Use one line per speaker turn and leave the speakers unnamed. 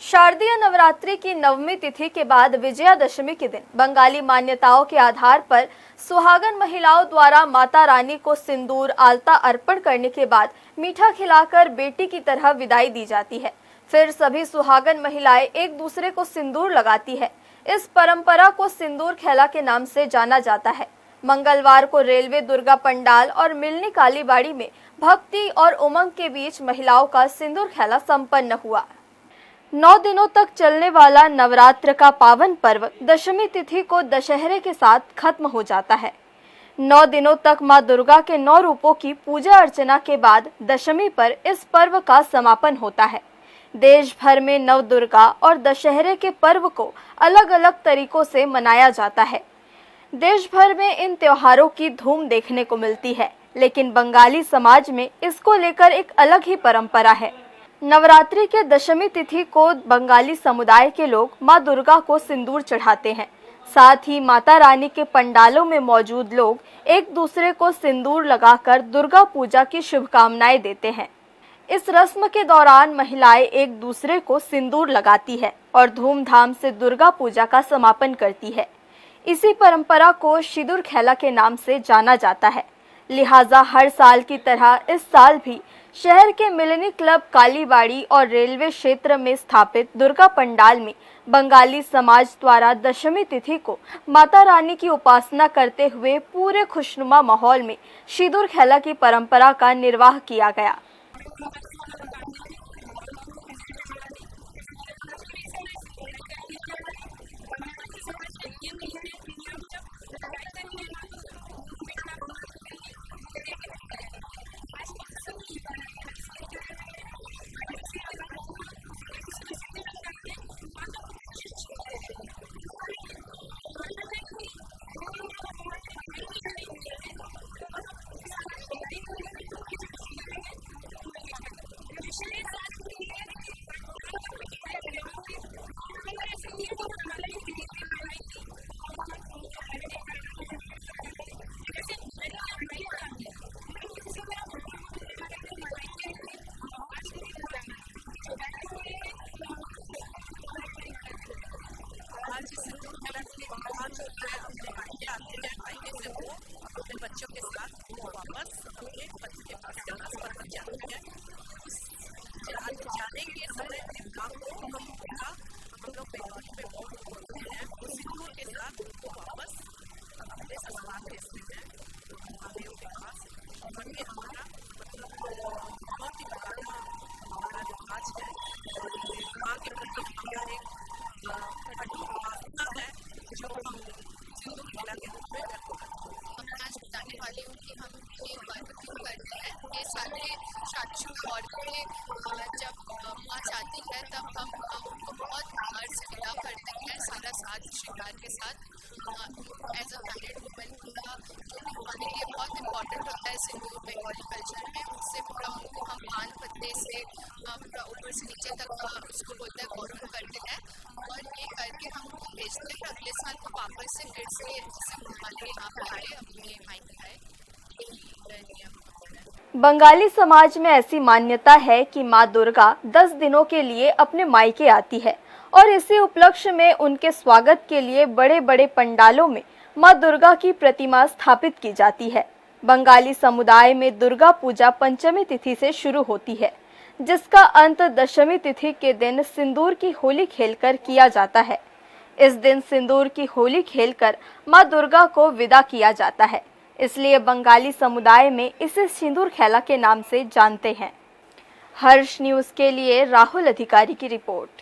शारदीय नवरात्रि की नवमी तिथि के बाद विजयादशमी के दिन बंगाली मान्यताओं के आधार पर सुहागन महिलाओं द्वारा माता रानी को सिंदूर आलता अर्पण करने के बाद मीठा खिलाकर बेटी की तरह विदाई दी जाती है। फिर सभी सुहागन महिलाएं एक दूसरे को सिंदूर लगाती है। इस परंपरा को सिंदूर खेला के नाम से जाना जाता है। मंगलवार को रेलवे दुर्गा पंडाल और मिलनी कालीबाड़ी में भक्ति और उमंग के बीच महिलाओं का सिंदूर खेला संपन्न हुआ। 9 दिनों तक चलने वाला नवरात्र का पावन पर्व दशमी तिथि को दशहरे के साथ खत्म हो जाता है। 9 दिनों तक मां दुर्गा के 9 रूपों की पूजा अर्चना के बाद दशमी पर इस पर्व का समापन होता है। देश भर में नव दुर्गा और दशहरे के पर्व को अलग अलग तरीकों से मनाया जाता है। देश भर में इन त्योहारों की धूम देखने को मिलती है, लेकिन बंगाली समाज में इसको लेकर एक अलग ही परंपरा है। नवरात्रि के दशमी तिथि को बंगाली समुदाय के लोग मां दुर्गा को सिंदूर चढ़ाते हैं। साथ ही माता रानी के पंडालों में मौजूद लोग एक दूसरे को सिंदूर लगाकर दुर्गा पूजा की शुभकामनाएं देते हैं। इस रस्म के दौरान महिलाएं एक दूसरे को सिंदूर लगाती है और धूमधाम से दुर्गा पूजा का समापन करती है। इसी परंपरा को सिंदूर खेला के नाम से जाना जाता है। लिहाजा हर साल की तरह इस साल भी शहर के मिलनी क्लब कालीबाड़ी और रेलवे क्षेत्र में स्थापित दुर्गा पंडाल में बंगाली समाज द्वारा दशमी तिथि को माता रानी की उपासना करते हुए पूरे खुशनुमा माहौल में सिंदूर खेला की परंपरा का निर्वाह किया गया।
अपने बच्चों के साथ वो वापस अपने पति के पास जाते हैं। जाने के समय दिव्या को हम लोग बेंगोली में बोलते हैं, उस सिंदूर के साथ उनको वापस अपने ससुराल भेजते हैं महादेव के पास। और ये हमारा बहुत ही पुराना हमारा रिवाज है और माँ के प्रति हमारा एक अटूट आस्था है जो हम सिंदूर खेला के रूप में करते हैं।
आज बताने वाली हूँ कि हम ये पर्व क्यों करते हैं। ये सारे शादीशुदा औरतें जब माँ चाहती है तब हम उनको बहुत प्यार से विदा करते हैं, सारा साथ श्रृंगार के साथ। एज अ मैरिड वुमेन पूरा जो कि हमारे लिए बहुत इम्पॉर्टेंट होता है सिंदूर बंगाली कल्चर में, उससे पूरा उनको हम पान पत्ते से पूरा ऊपर से नीचे तक उसको बोलते हैं गौरव करते हैं और ये करके हम उनको भेजते हैं। अगले साल को वापस से फिर से हमारे यहाँ पर आए, अपने मायके आए।
बंगाली समाज में ऐसी मान्यता है कि मां दुर्गा 10 दिनों के लिए अपने मायके आती है और इसी उपलक्ष्य में उनके स्वागत के लिए बड़े बड़े पंडालों में मां दुर्गा की प्रतिमा स्थापित की जाती है। बंगाली समुदाय में दुर्गा पूजा पंचमी तिथि से शुरू होती है, जिसका अंत दशमी तिथि के दिन सिंदूर की होली खेलकर किया जाता है। इस दिन सिंदूर की होली खेलकर मां दुर्गा को विदा किया जाता है, इसलिए बंगाली समुदाय में इसे सिंदूर खेला के नाम से जानते हैं। हर्ष न्यूज़ के लिए राहुल अधिकारी की रिपोर्ट।